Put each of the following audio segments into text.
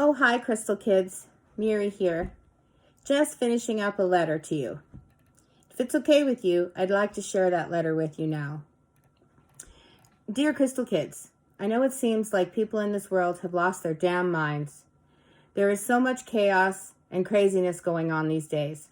Oh, hi, Crystal Kids. Miri here. Just finishing up a letter to you. If it's okay with you, I'd like to share that letter with you now. Dear Crystal Kids, I know it seems like people in this world have lost their damn minds. There is so much chaos and craziness going on these days.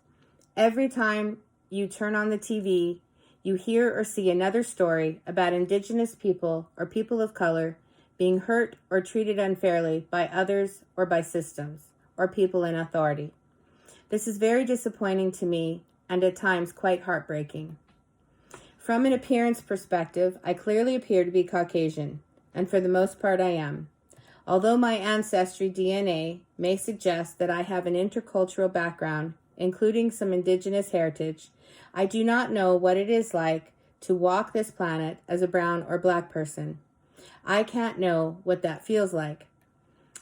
Every time you turn on the TV, you hear or see another story about Indigenous people or people of color being hurt or treated unfairly by others or by systems or people in authority. This is very disappointing to me and at times quite heartbreaking. From an appearance perspective, I clearly appear to be Caucasian, and for the most part I am. Although my ancestry DNA may suggest that I have an intercultural background, including some Indigenous heritage, I do not know what it is like to walk this planet as a brown or black person. I can't know what that feels like.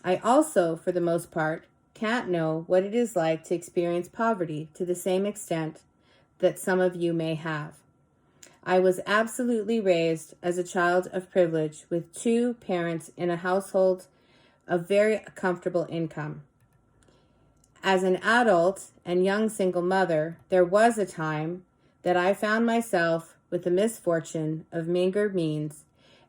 I also, for the most part, can't know what it is like to experience poverty to the same extent that some of you may have. I was absolutely raised as a child of privilege with two parents in a household of very comfortable income. As an adult and young single mother, there was a time that I found myself with the misfortune of meager means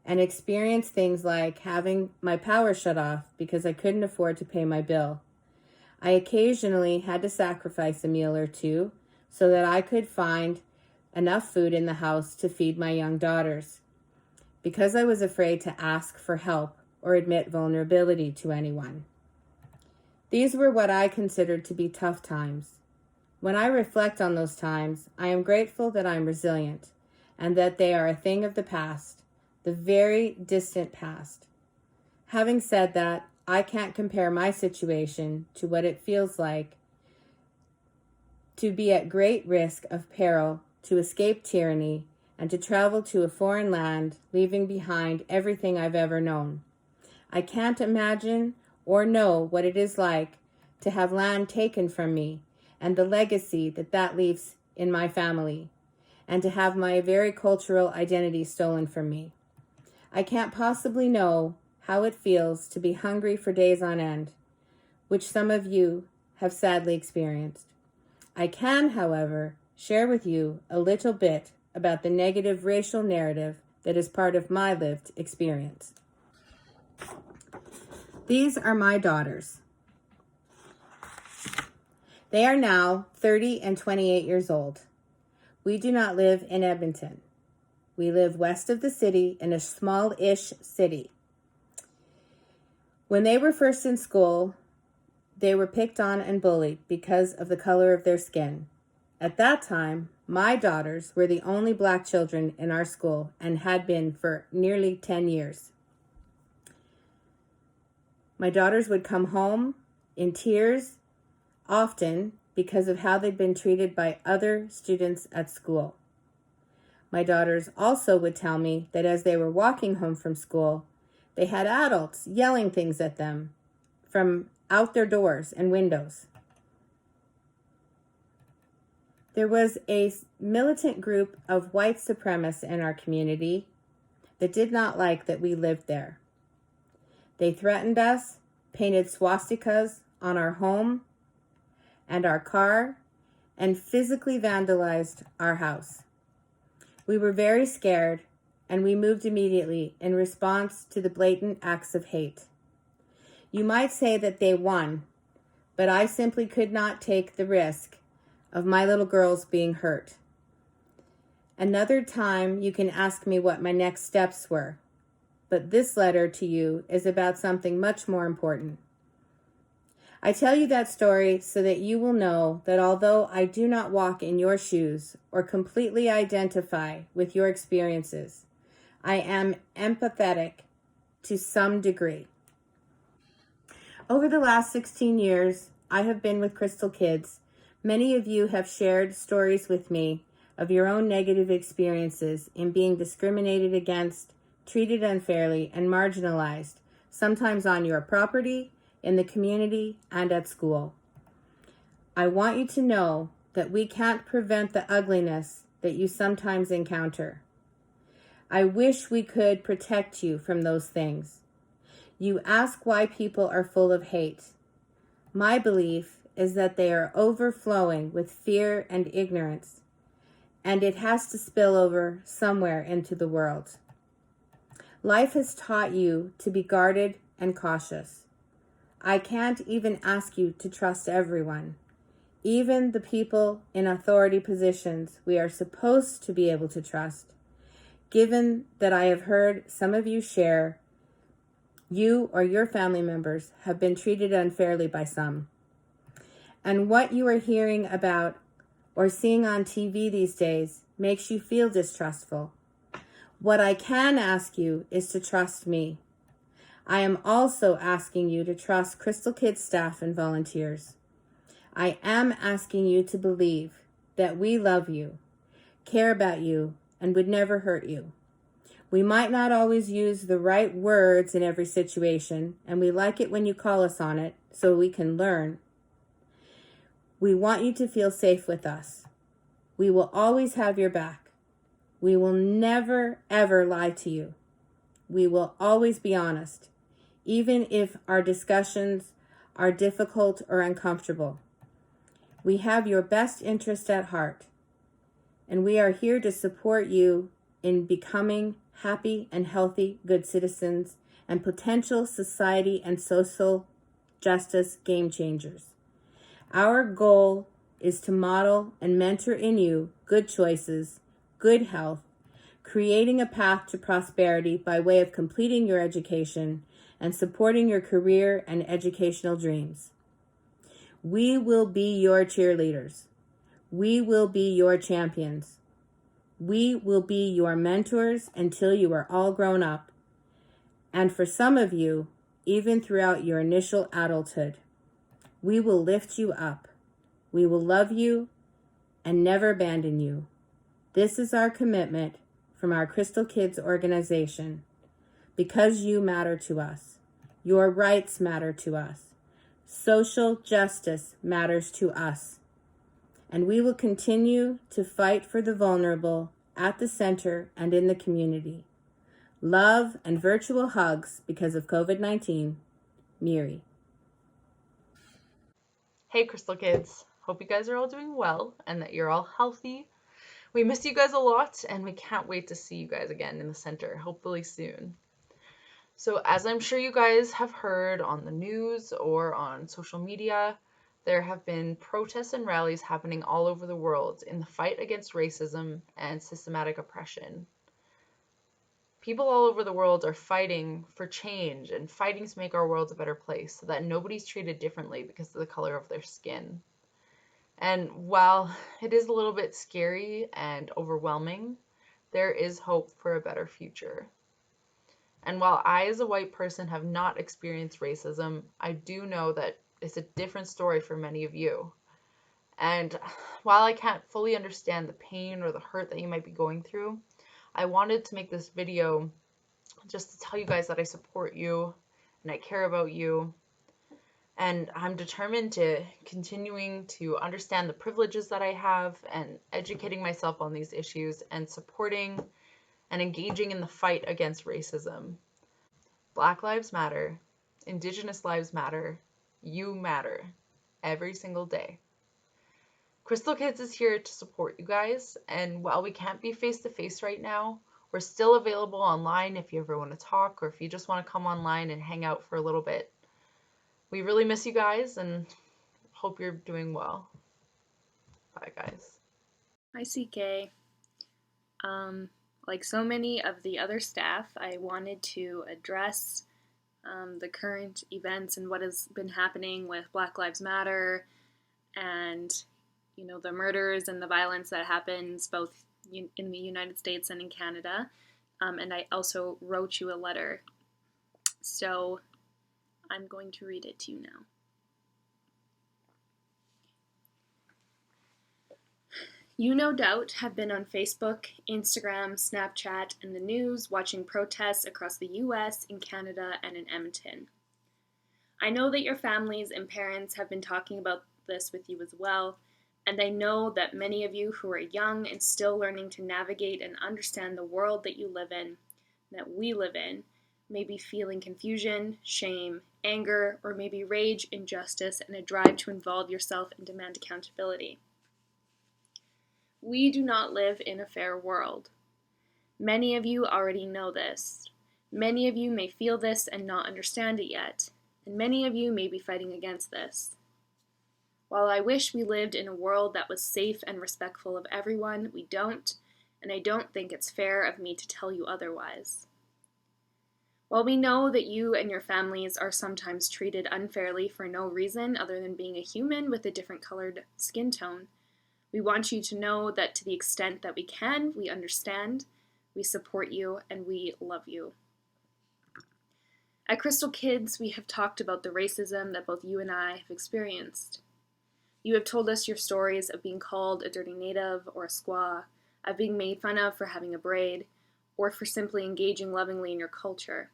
and experienced things like having my power shut off because I couldn't afford to pay my bill. I occasionally had to sacrifice a meal or two so that I could find enough food in the house to feed my young daughters, because I was afraid to ask for help or admit vulnerability to anyone. These were what I considered to be tough times. When I reflect on those times, I am grateful that I'm resilient and that they are a thing of the past, the very distant past. Having said that, I can't compare my situation to what it feels like to be at great risk of peril, to escape tyranny, and to travel to a foreign land, leaving behind everything I've ever known. I can't imagine or know what it is like to have land taken from me and the legacy that leaves in my family, and to have my very cultural identity stolen from me. I can't possibly know how it feels to be hungry for days on end, which some of you have sadly experienced. I can, however, share with you a little bit about the negative racial narrative that is part of my lived experience. These are my daughters. They are now 30 and 28 years old. We do not live in Edmonton. We live west of the city in a small-ish city. When they were first in school, they were picked on and bullied because of the color of their skin. At that time, my daughters were the only black children in our school and had been for nearly 10 years. My daughters would come home in tears often because of how they'd been treated by other students at school. My daughters also would tell me that as they were walking home from school, they had adults yelling things at them from out their doors and windows. There was a militant group of white supremacists in our community that did not like that we lived there. They threatened us, painted swastikas on our home and our car, and physically vandalized our house. We were very scared, and we moved immediately in response to the blatant acts of hate. You might say that they won, but I simply could not take the risk of my little girls being hurt. Another time you can ask me what my next steps were, but this letter to you is about something much more important. I tell you that story so that you will know that although I do not walk in your shoes or completely identify with your experiences, I am empathetic to some degree. Over the last 16 years, I have been with Crystal Kids. Many of you have shared stories with me of your own negative experiences in being discriminated against, treated unfairly, and marginalized, sometimes on your property, in the community, and at school. I want you to know that we can't prevent the ugliness that you sometimes encounter. I wish we could protect you from those things. You ask why people are full of hate. My belief is that they are overflowing with fear and ignorance, and it has to spill over somewhere into the world. Life has taught you to be guarded and cautious. I can't even ask you to trust everyone. Even the people in authority positions we are supposed to be able to trust. Given that I have heard some of you share, you or your family members have been treated unfairly by some. And what you are hearing about or seeing on TV these days makes you feel distrustful. What I can ask you is to trust me. I am also asking you to trust Crystal Kids staff and volunteers. I am asking you to believe that we love you, care about you, and would never hurt you. We might not always use the right words in every situation, and we like it when you call us on it so we can learn. We want you to feel safe with us. We will always have your back. We will never, ever lie to you. We will always be honest, even if our discussions are difficult or uncomfortable. We have your best interest at heart, and we are here to support you in becoming happy and healthy good citizens and potential society and social justice game changers. Our goal is to model and mentor in you good choices, good health, creating a path to prosperity by way of completing your education and supporting your career and educational dreams. We will be your cheerleaders. We will be your champions. We will be your mentors until you are all grown up. And for some of you, even throughout your initial adulthood, we will lift you up. We will love you and never abandon you. This is our commitment from our Crystal Kids organization. Because you matter to us. Your rights matter to us. Social justice matters to us. And we will continue to fight for the vulnerable at the center and in the community. Love and virtual hugs because of COVID-19. Miri. Hey, Crystal Kids. Hope you guys are all doing well and that you're all healthy. We miss you guys a lot, and we can't wait to see you guys again in the center, hopefully soon. So, as I'm sure you guys have heard on the news or on social media, there have been protests and rallies happening all over the world in the fight against racism and systematic oppression. People all over the world are fighting for change and fighting to make our world a better place so that nobody's treated differently because of the color of their skin. And while it is a little bit scary and overwhelming, there is hope for a better future. And while I, as a white person, have not experienced racism, I do know that it's a different story for many of you. And while I can't fully understand the pain or the hurt that you might be going through, I wanted to make this video just to tell you guys that I support you and I care about you. And I'm determined to continuing to understand the privileges that I have and educating myself on these issues and supporting and engaging in the fight against racism. Black lives matter. Indigenous lives matter. You matter. Every single day. Crystal Kids is here to support you guys, and while we can't be face-to-face right now, we're still available online if you ever want to talk or if you just want to come online and hang out for a little bit. We really miss you guys and hope you're doing well. Bye, guys. Hi, CK. Like so many of the other staff, I wanted to address the current events and what has been happening with Black Lives Matter and, you know, the murders and the violence that happens both in the United States and in Canada. And I also wrote you a letter. So I'm going to read it to you now. You no doubt have been on Facebook, Instagram, Snapchat, and the news watching protests across the US, in Canada, and in Edmonton. I know that your families and parents have been talking about this with you as well, and I know that many of you who are young and still learning to navigate and understand the world that you live in, that we live in, may be feeling confusion, shame, anger, or maybe rage, injustice, and a drive to involve yourself and demand accountability. We do not live in a fair world. Many of you already know this. Many of you may feel this and not understand it yet, and many of you may be fighting against this. While I wish we lived in a world that was safe and respectful of everyone, we don't, and I don't think it's fair of me to tell you otherwise. While we know that you and your families are sometimes treated unfairly for no reason other than being a human with a different colored skin tone, we want you to know that to the extent that we can, we understand, we support you, and we love you. At Crystal Kids, we have talked about the racism that both you and I have experienced. You have told us your stories of being called a dirty native or a squaw, of being made fun of for having a braid, or for simply engaging lovingly in your culture.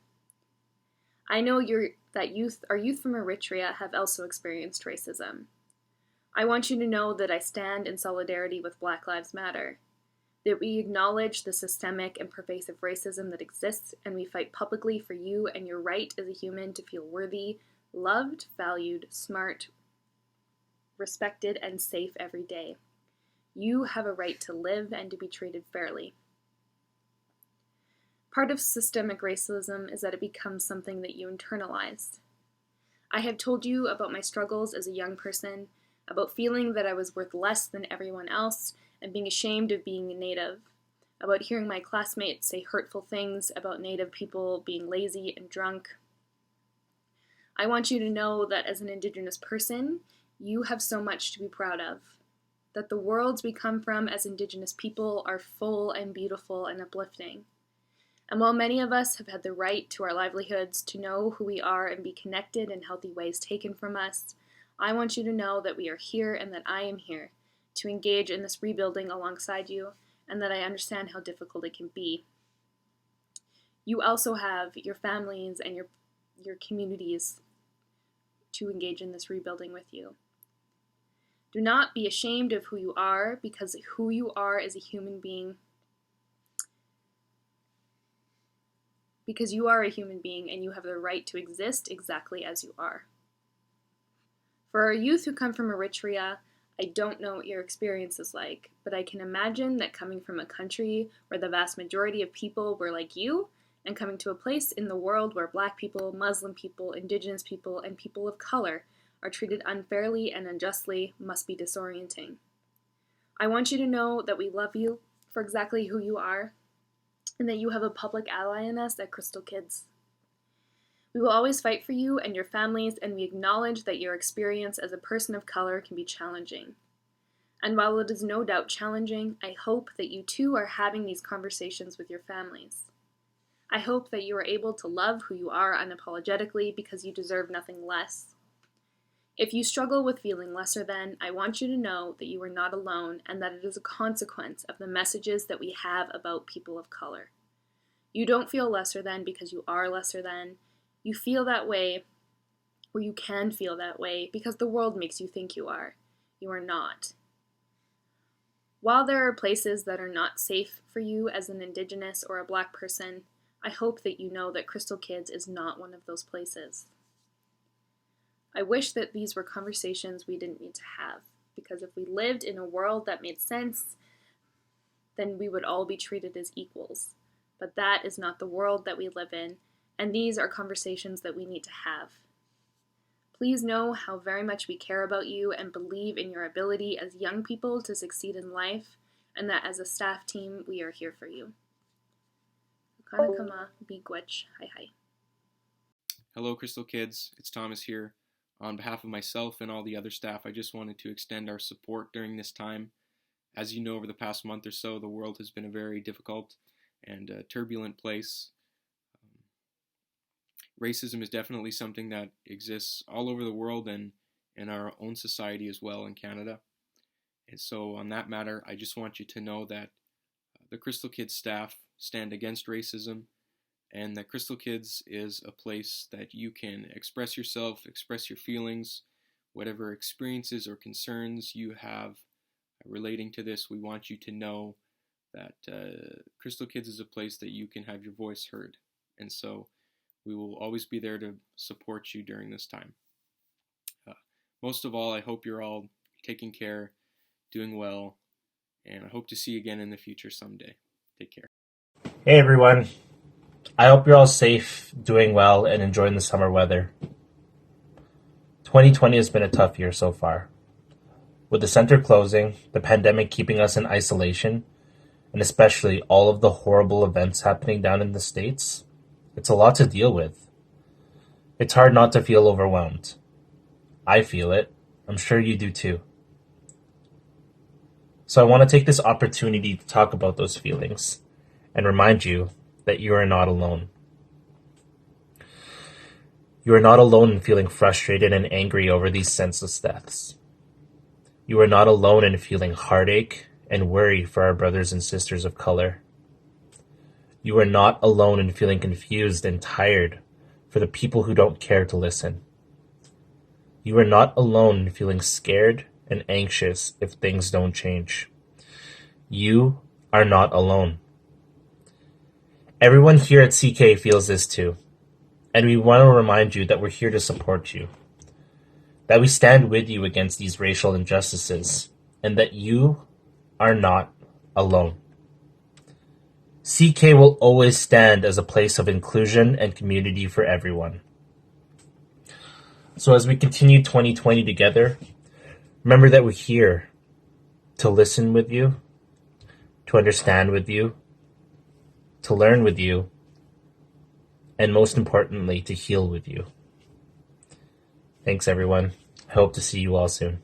I know our youth from Eritrea have also experienced racism. I want you to know that I stand in solidarity with Black Lives Matter, that we acknowledge the systemic and pervasive racism that exists, and we fight publicly for you and your right as a human to feel worthy, loved, valued, smart, respected, and safe every day. You have a right to live and to be treated fairly. Part of systemic racism is that it becomes something that you internalize. I have told you about my struggles as a young person, about feeling that I was worth less than everyone else, and being ashamed of being a Native, about hearing my classmates say hurtful things about Native people being lazy and drunk. I want you to know that as an Indigenous person, you have so much to be proud of, that the worlds we come from as Indigenous people are full and beautiful and uplifting. And while many of us have had the right to our livelihoods, to know who we are and be connected in healthy ways taken from us, I want you to know that we are here and that I am here to engage in this rebuilding alongside you, and that I understand how difficult it can be. You also have your families and your communities to engage in this rebuilding with you. Do not be ashamed of who you are, because who you are as a human being, because you are a human being and you have the right to exist exactly as you are. For our youth who come from Eritrea, I don't know what your experience is like, but I can imagine that coming from a country where the vast majority of people were like you, and coming to a place in the world where Black people, Muslim people, Indigenous people, and people of color are treated unfairly and unjustly must be disorienting. I want you to know that we love you for exactly who you are, and that you have a public ally in us at Crystal Kids. We will always fight for you and your families, and we acknowledge that your experience as a person of color can be challenging. And while it is no doubt challenging, I hope that you too are having these conversations with your families. I hope that you are able to love who you are unapologetically, because you deserve nothing less. If you struggle with feeling lesser than, I want you to know that you are not alone, and that it is a consequence of the messages that we have about people of color. You don't feel lesser than because you are lesser than. You feel that way, or you can feel that way, because the world makes you think you are. You are not. While there are places that are not safe for you as an Indigenous or a Black person, I hope that you know that Crystal Kids is not one of those places. I wish that these were conversations we didn't need to have, because if we lived in a world that made sense, then we would all be treated as equals. But that is not the world that we live in, and these are conversations that we need to have. Please know how very much we care about you and believe in your ability as young people to succeed in life, and that as a staff team, we are here for you. Wâhkôhtowin, Meegwetch, hi. Hello, Crystal Kids. It's Thomas here. On behalf of myself and all the other staff, I just wanted to extend our support during this time. As you know, over the past month or so, the world has been a very difficult and turbulent place. Racism is definitely something that exists all over the world and in our own society as well in Canada. And so on that matter, I just want you to know that the Crystal Kids staff stand against racism, and that Crystal Kids is a place that you can express yourself, express your feelings, whatever experiences or concerns you have relating to this. We want you to know that Crystal Kids is a place that you can have your voice heard. And so We will always be there to support you during this time. Most of all, I hope you're all taking care, doing well, and I hope to see you again in the future someday. Take care. Hey everyone. I hope you're all safe, doing well, and enjoying the summer weather. 2020 has been a tough year so far. With the center closing, the pandemic keeping us in isolation, and especially all of the horrible events happening down in the States, it's a lot to deal with. It's hard not to feel overwhelmed. I feel it. I'm sure you do too. So I want to take this opportunity to talk about those feelings and remind you that you are not alone. You are not alone in feeling frustrated and angry over these senseless deaths. You are not alone in feeling heartache and worry for our brothers and sisters of color. You are not alone in feeling confused and tired for the people who don't care to listen. You are not alone in feeling scared and anxious if things don't change. You are not alone. Everyone here at CK feels this too, and we want to remind you that we're here to support you, that we stand with you against these racial injustices, and that you are not alone. CK will always stand as a place of inclusion and community for everyone. So as we continue 2020 together, remember that we're here to listen with you, to understand with you, to learn with you, and most importantly, to heal with you. Thanks, everyone. I hope to see you all soon.